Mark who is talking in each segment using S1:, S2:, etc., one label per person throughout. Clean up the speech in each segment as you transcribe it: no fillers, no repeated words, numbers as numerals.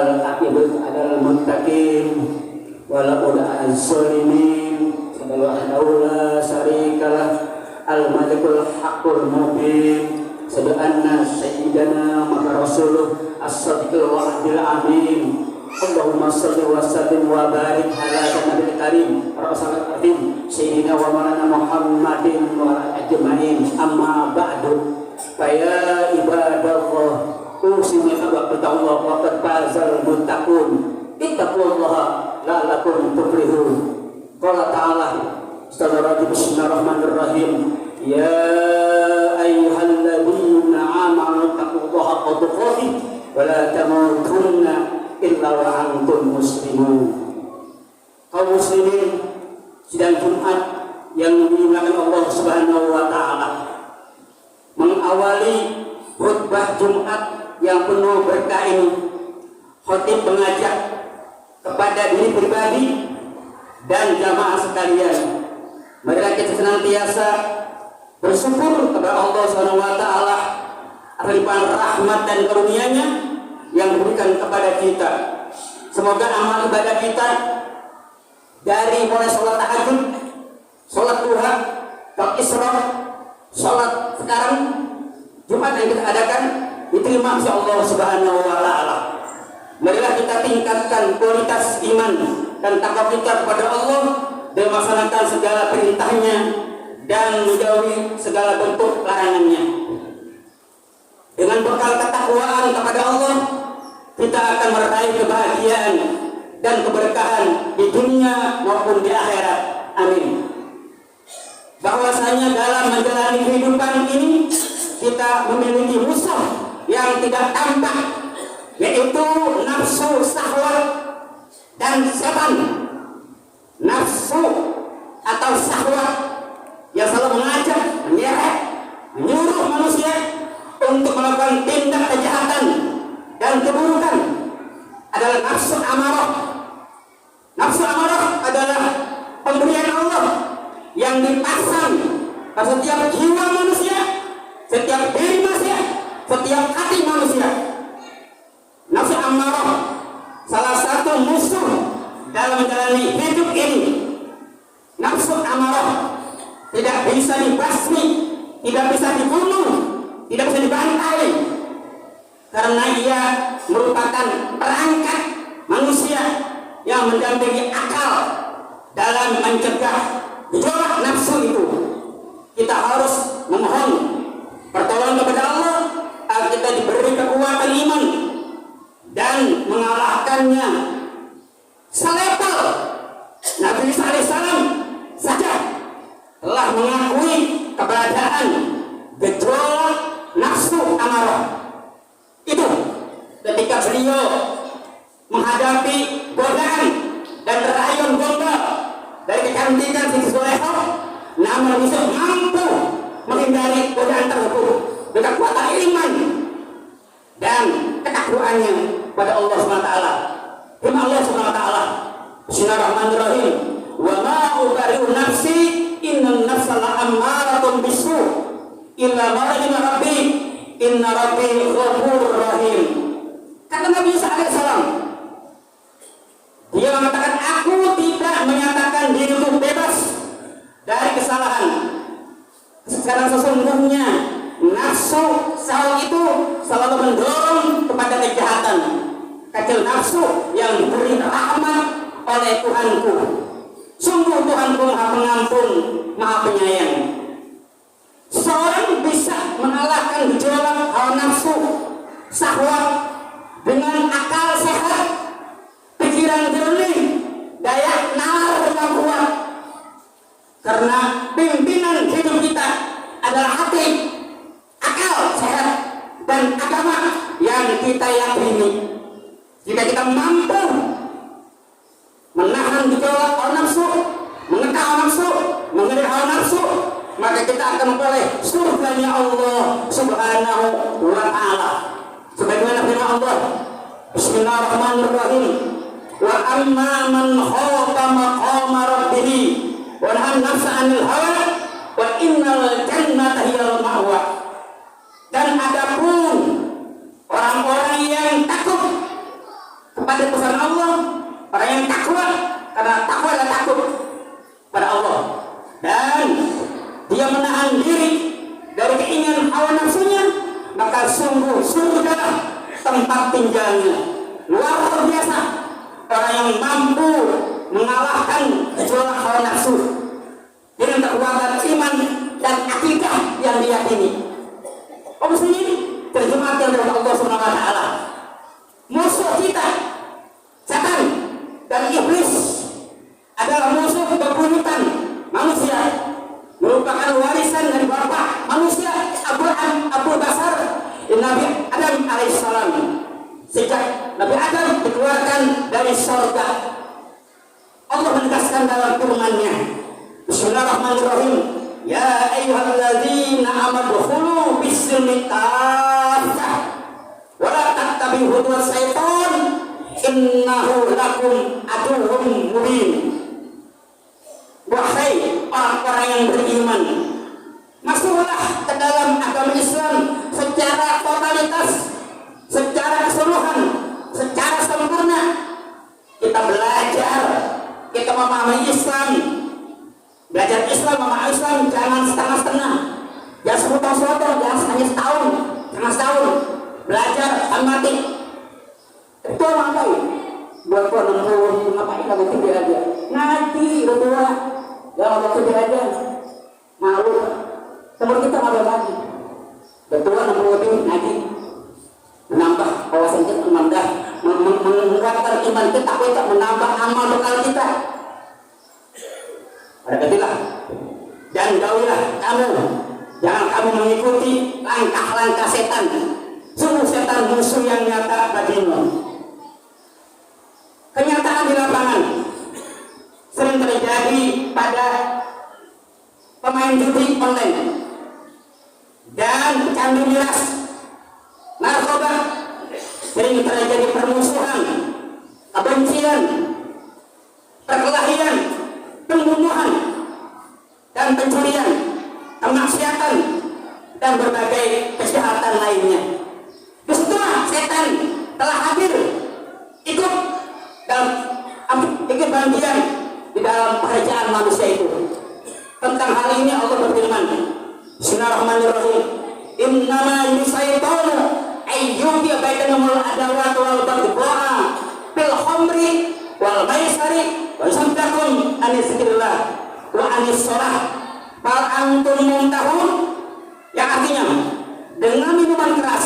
S1: wal aqibatu adal muttaqin wala uda az-zalimin sallallahu la syarikalah al-malikul haqqul mubin sadaqana sayyidana maka rasuluh as-sadiqul wa'dil amin Allahumma salli wa sallim wa barik ala nabiyil karim rasulil azim sayyidina wa maulana Muhammadin wa ala ajmain amma ba'du fa ya ibadallah usimu taqwa wa qad fazal muttaqun ittaqullaha la'allakum tuflihun qala ta'ala bismillahirrahmanirrahim ya ayyuhalladzina amanu taqullaha haqqa tuqatih wa la tamutunna illa wa antum muslimun. Kaum muslimin sidang Jumat yang dimuliakan Allah Subhanahu wa taala, mengawali khutbah Jumat yang penuh berkah ini, khatib mengajak kepada diri pribadi dan jamaah sekalian, marilah kita senantiasa bersyukur kepada Allah Subhanahu wa taala atas limpahan rahmat dan karunia-Nya yang diberikan kepada kita. Semoga amal ibadah kita dari mulai sholat tahajud, sholat duha, sholat isra, sholat sekarang Jumat yang kita adakan diterima oleh Allah Subhanahu wa taala. Marilah kita tingkatkan kualitas iman dan takwa kita kepada Allah dan melaksanakan segala perintahnya dan menjauhi segala bentuk larangannya. Dengan bekal ketakwaan kepada Allah, kita akan meraih kebahagiaan dan keberkahan di dunia maupun di akhirat. Amin. Bahwasanya dalam menjalani kehidupan ini kita memiliki musuh yang tidak tampak, yaitu nafsu syahwat dan setan. Nafsu atau syahwat yang selalu mengajak, menyeret, menyuruh manusia untuk melakukan tindak kejahatan dan keburukan adalah nafsu amarah. Nafsu amarah adalah pemberian Allah yang dipasang pada setiap jiwa manusia, setiap diri manusia, setiap hati manusia. Nafsu amarah salah satu musuh dalam menjalani hidup ini. Nafsu amarah tidak bisa dibasmi, tidak bisa dibunuh, tidak bisa dibantai, karena ia merupakan perangkat manusia yang mendampingi akal dalam mencegah gejolak nafsu itu. Kita harus memohon pertolongan kepada Allah agar kita diberi kekuatan iman dan mengalahkannya. Selevel Nabi Isa alaihissalam saja telah mengakui keberadaan gejolak nafsu amarah itu ketika beliau menghadapi godaan dan rayuan gombal dari kecantikan Siti Zulaikha, namun bisa mampu menghindari godaan tersebut dengan kekuatan iman dan ketakwaannya pada Allah SWT. Firman Allah SWT, Bismillahirrahmanirrahim, wa ma ubari'u nafsi innan nafsa la'ammaratun bisu illa ma rahima rabbi inna rabbi ghafurur rahim. Kata Nabi Isa alaihissalam, dia mengatakan, aku tidak menyatakan diriku bebas dari kesalahan. Sekarang sesungguhnya nafsu syahwat itu selalu mendorong kepada kejahatan. Kecil nafsu yang diberi rahmat oleh Tuhanku. Sungguh Tuhanku Maha Pengampun, Maha Penyayang. Seorang bisa mengalahkan gejolak hawa nafsu syahwat dengan akal sehat, pikiran jernih, daya nalar yang kuat. Karena pimpinan hidup kita adalah hati, akal sehat, dan agama yang kita yakini. Jika kita mampu menahan gejolak hawa nafsu, menekan hawa nafsu, mengendalikan hawa nafsu, maka kita akan memperoleh surganya Allah Subhanahu wa ta'ala. Sebagaimana firman Allah, Bismillahirrahmanirrahim, wa amma man khafa maqama rabbih wa nahan nafsa 'anil hawa wa innal jannata hiyal ma'wa. Dan adapun orang-orang yang takut orang yang takwa, karena takwa adalah takut pada Allah, dan dia menahan diri dari keinginan hawa nafsunya, maka sungguh surga tempat tinggalnya. Luar biasa orang yang mampu mengalahkan gejolak hawa nafsu dengan kekuatan iman dan akidah yang diyakini. Muslimin, terjemah yang dari Allah Subhanahu wa taala. Musuh kita setan dan iblis adalah musuh bebuyutan manusia, merupakan warisan dari bapak manusia Abu Basar Nabi Adam alaihissalam. Sejak Nabi Adam dikeluarkan dari surga, Allah menegaskan dalam firman-Nya, Bismillahirrahmanirrahim, ya ayyuhalladzina amanu khulu bis-silmi kaffah wa la tattabi'u khutuwat syaitan innahu lakum aduwwun mubin. Wahai orang-orang yang beriman, masuklah ke dalam agama Islam secara totalitas, secara keseluruhan, secara sempurna. Kita belajar, kita memahami Islam. Belajar Islam, memahami Islam, jangan setengah-setengah, jangan sepotong-sepotong, jangan hanya setahun, setengah setahun. Belajar mati. Itu ngapain? Buat tua 60, ngapain kamu tidur aja? Ngaji, udah tua. Jangan waktu tidur aja. Malu. Teman kita nggak lagi. Betul 60 lebih ngaji. Menambah wawasan kita, menguatkan iman kita, menambah amal bekal kita. Berkatilah dan jauhilah kamu, jangan kamu mengikuti langkah-langkah setan. Sungguh setan musuh yang nyata bagimu. Kenyataan di lapangan sering terjadi pada pemain judi online dan pecandu miras, narkoba. Sering terjadi permusuhan, kebencian, perkelahian, pembunuhan, dan pencurian, kemaksiatan, dan berbagai kejahatan lainnya. Disitulah setan telah hadir, ikut bagian di dalam pekerjaan manusia itu. Tentang hal ini Allah berfirman, Bismillahirrahmanirrahim, innama yusaitonu ayyubiya bainahumul adawat wal baghdha fil khamri wal maisari wa yusaddakum anidzikrillah wa anis shalah fal antum muntahun, yang artinya dengan minuman keras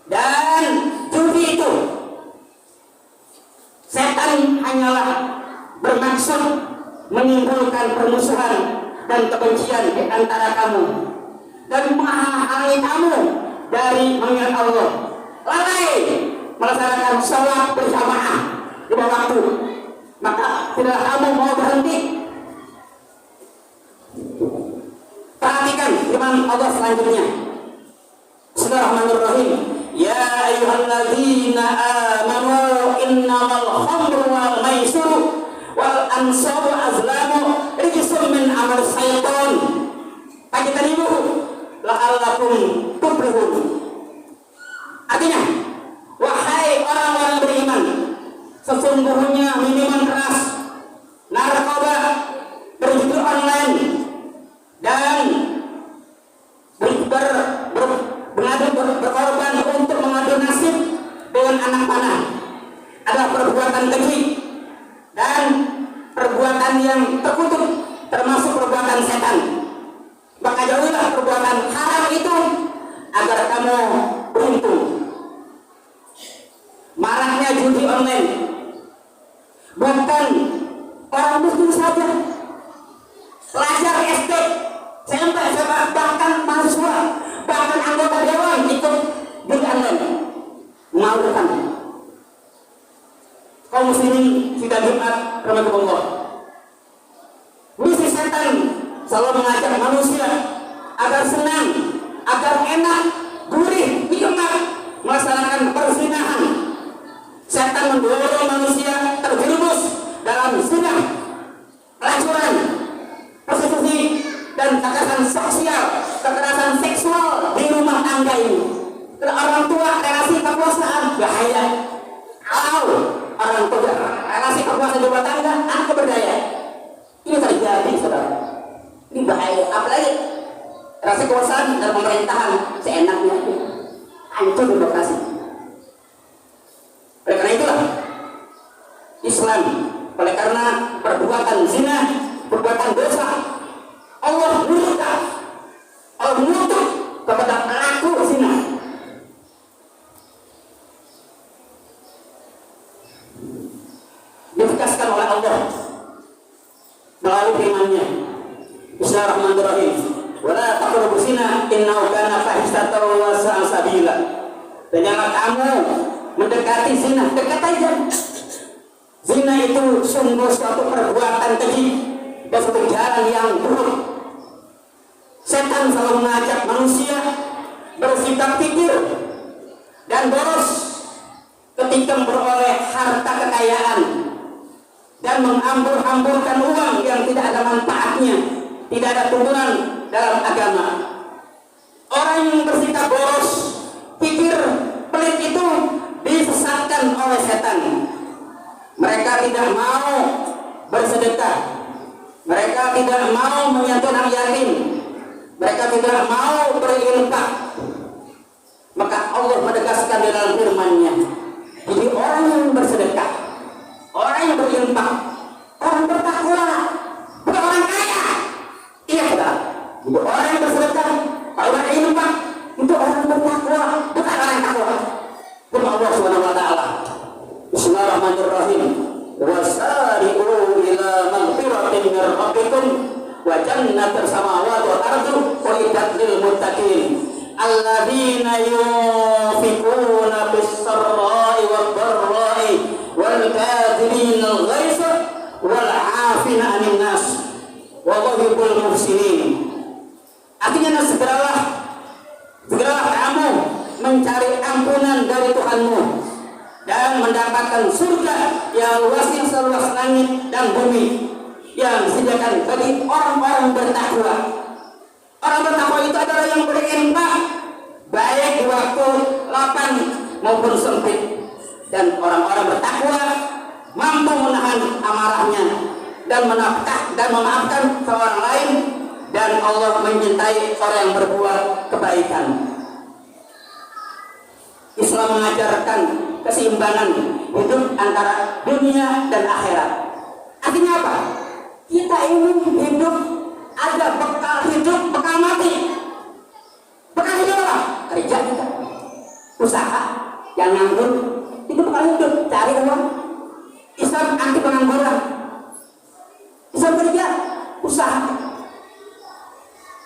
S1: dan judi itu setan hanyalah bermaksud menimbulkan permusuhan dan kebencian di antara kamu dan menghalangi kamu dari mengingat Allah, lalai melaksanakan sholat berjamaah di bawah waktu, maka tidak kamu mau berhenti. Perhatikan firman Allah selanjutnya, Bismillahirrahmanirrahim, ya ayyuhalladzina amanu innamal khamru wal maisiru wal ansabu azlamu rijsun min amal syaitan fajtanibuhu la'allakum tuflihun. Artinya, wahai orang-orang beriman, sesungguhnya minuman keras, narkoba, berjudi online, dan berkorban untuk mengadu nasib dengan anak panah adalah perbuatan keji dan perbuatan yang terkutuk, termasuk perbuatan setan. Maka jauhilah perbuatan haram itu agar kamu beruntung. Maraknya judi online bukan orang muslim saja, pelajar SD, SMP, bahkan mahasiswa, bahkan anggota dewan ikut judi online. Memalukan. Kaum muslimin sudah Jumat, rahmatullah. Misi setan selalu mengajak manusia agar senang, agar enak, gurih, nikmat melaksanakan perzinahan. Setan mendorong manusia terjerumus dalam zina, pelacuran, prostitusi, dan kekerasan seksual di rumah tangga ini. Orang tua relasi kekuasaan bahaya. Kalau orang tua, relasi kekuasaan di rumah tangga, anak berdaya. Ini terjadi, saudara. Ini bahaya. Apalagi relasi kekuasaan dalam pemerintahan seenaknya, hancur demokrasi. Oleh karena itulah Islam, oleh karena perbuatan zina, perbuatan dosa, Allah murka, Allah mengutuk kepada pelaku zina. Ditegaskan oleh Allah melalui firman-Nya. Bismillahirrahmanirrahim. Wala taqrabu zina innahu kana fahishatan wa sa'a sabila. Dan jangan kamu mendekati zina, dekat aja. Zina itu sungguh suatu perbuatan keji dan suatu jalan yang buruk. Setan selalu mengajak manusia bersikap pikir dan boros ketika memperoleh harta kekayaan dan menghambur-hamburkan uang yang tidak ada manfaatnya, tidak ada turunan dalam agama. Orang yang bersikap boros, pikir pelit itu disesatkan oleh setan. Mereka tidak mau bersedekah, mereka tidak mau menyentuh anak yatim, mereka tidak mau berinfak. Maka Allah menegaskan di dalam firman-Nya, jadi orang yang bersedekah, orang yang berinfak, orang bertakwa, bukan orang kaya. Iya, saudara. Jadi orang yang bersedekah, orang yang berinfak, itu orang bertakwa, bukan orang takwa. Firman Allah Subhanahu wa taala. Bismillahirrahmanirrahim. Wasari'u ila maghfiratin min rabbikum wa jannatin samawati wal ardu uiddat lil muttaqin alladzina yunfiquna bis-sarra'i wad-dharra'i wal kadhibina al-ghaitha wal 'afina 'anil nas wallahu yuhibbul muhsinin. Artinya segeralah kamu mencari ampunan dari Tuhanmu dan mendapatkan surga yang luasnya seluas langit dan bumi yang disediakan bagi orang-orang bertakwa. Orang bertakwa itu adalah yang berinfak baik di waktu lapang maupun sempit, dan orang-orang bertakwa mampu menahan amarahnya dan memaafkan seorang lain, dan Allah mencintai orang yang berbuat kebaikan. Islam mengajarkan keseimbangan hidup antara dunia dan akhirat. Artinya apa? Kita ini hidup, ada bekal hidup, bekal mati. Bekal hidup apa? Kerja kita, usaha, yang nganggur, itu bekal hidup, cari uang. Islam anti pengangguran. Islam kerja, usaha.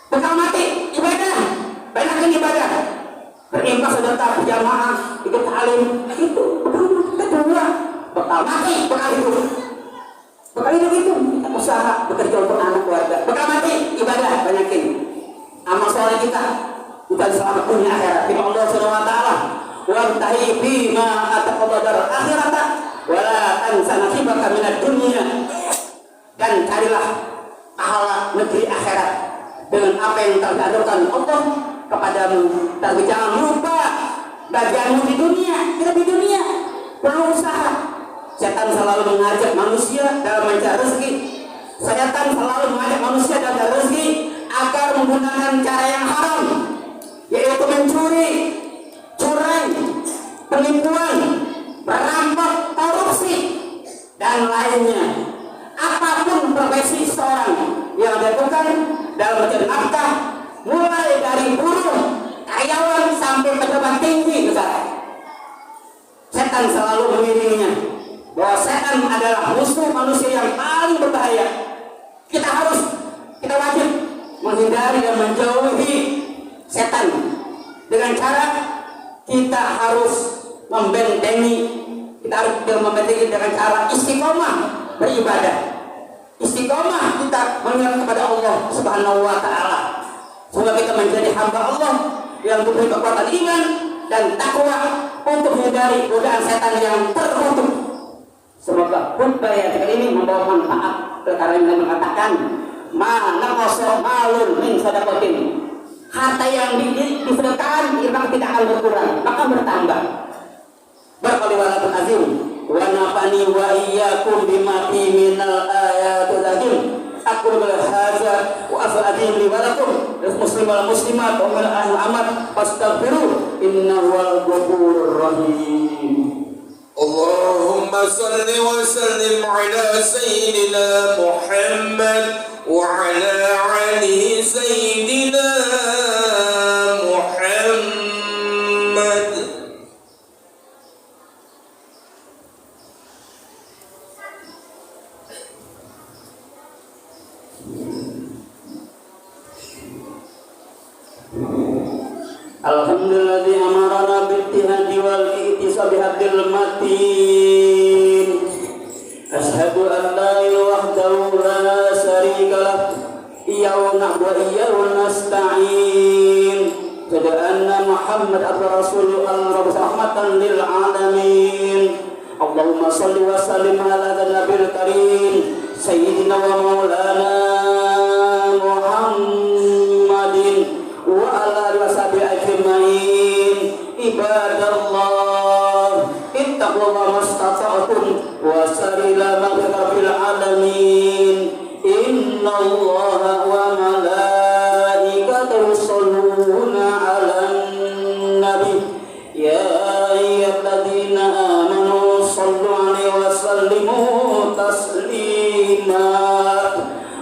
S1: Bekal mati, ibadah, banyakin ibadah. Berinfak sedekah berjamaah, ikut alim, itu kedua. Bekal mati, bekal hidup. Bekal hidup itu kita usaha, bekerja untuk anak keluarga. Bekal mati, ibadah, banyakin. Amal soleh kita selamat dunia akhirat. Firman Allah Subhanahu wa taala, "Wabtahi bima ataqaddara darul akhirata wa la tansa nasibaka minad dunya." Dan carilah pahala negeri akhirat dengan apa yang telah diajarkan Allah kepadamu, tapi jangan lupa bagianmu di dunia. Kita di dunia perlu usaha. Setan selalu mengajak manusia dalam mencari rezeki. Setan selalu mengajak manusia dalam mencari rezeki agar menggunakan cara yang haram, yaitu mencuri, curang, penipuan, merampok, korupsi, dan lainnya. Apapun profesi seorang yang dilakukan dalam mencari nafkah, mulai dari buruh, karyawan sampai pejabat tinggi, setan selalu mengiringinya. Bahwa setan adalah musuh manusia yang paling berbahaya. Kita wajib menghindari dan menjauhi setan dengan cara kita harus membentengi. Kita harus membentengi dengan cara istiqomah beribadah. Istiqomah kita mengingat kepada Allah Subhanahu wa taala. Semoga kita menjadi hamba Allah yang diberi kekuatan iman dan takwa untuk menghindari godaan setan yang terkutuk. Semoga khutbah yang kali ini membawa manfaat, karena yang mengatakan mana kosong malun min sedekatin, harta yang disedekahkan memang tidak akan berkurang, maka bertambah. Berkali walatun azim wa nafani lakum bima fi minal ayatil hakim. Aku berhaza wa as'adim li walakum muslim wal muslimat wa min amat fastaghfiru innahu wal ghafurur rahim.
S2: Allahumma salli wa sallim ala sayyidina Muhammad wa ala ali sayyidina Muhammad.
S1: Alhamdulillah amarana bittihadi wal i'tisab bihaqil matin. Ashhadu an la ilaha wahdahu la syarika lah. Iyyahu na'budu wa iyyahu nasta'in. Ashhadu anna Muhammad abdur rasulullah rahmatan lil alamin. Allahumma shalli wa sallim ala nabiyil karim sayyidina wa maulana Muhammadin wa ala alihi washabihi ajmain. Ibadallah ittaqullaha mastata'tum wa sarila maghfiril alamin. Innallaha wa malaikatahu yusholluna 'alan nabi ya ayyuhalladzina amanu shallu 'alaihi wa sallimu taslima.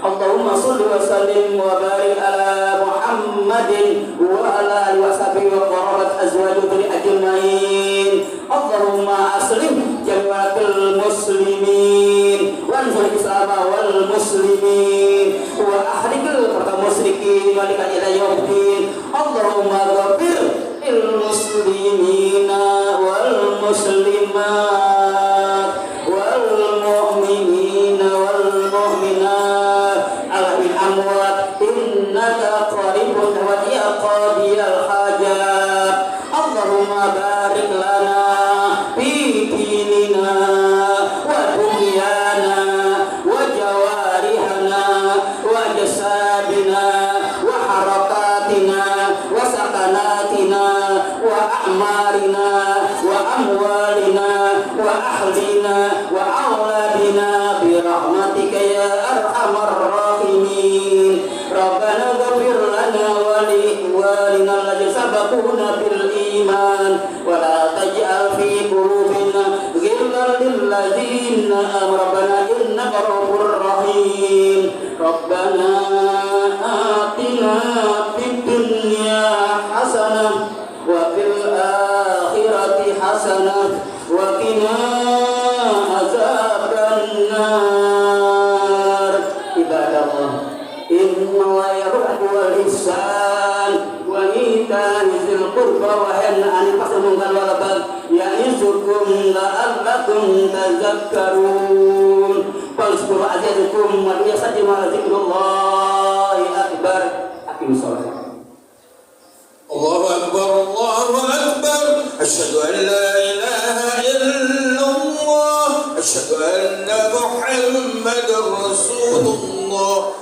S1: Allahumma shalli wa sallim wa barik ala Muhammadin wa ala alihi washabihi wa qarabat azwajihi ajmain. Allahumma aslim jama'atul muslimin wa ansur islam wal muslimin wa ahlikil musyrikin wa ila yaumiddin. Allahumma ghafir lil muslimina wal muslimat wal mu'minina wal mu'minat amwat innaka qaribun wa ya qadiyal hajat. Allahumma barik lana fi dinina wa dunyana wa jawarihana wa jasadina wa harakatina wa sakanatina wa a'marina wa amwalina wa ahlina wa auladina bi rahmatika ya arhamar rahimin. Rabbana ghfir lana wa li ikhwanina alladhina sabaquna bil iman wa la taj'al fi qulubina ghillan lil ladzina amanu rabbana innaka ghafurur rahim. Rabbana atina fid dunya hasanah wa fil akhirati hasanah wa qina azabannar. Ibadallah inna wa yarhadu wal ihsan wa ita'i dzil qurba wa yanha 'anil fahsya'i wal munkari wal baghi ya'izukum la'allakum tadhakkarun. Fazkuru azizakum wa yasaddimu ala dzikrillahi akbar. Aqimus shalah.
S2: Allahu akbar, Allahu akbar. Asyhadu an la ilaha illallah, asyhadu anna Muhammadar Rasulullah.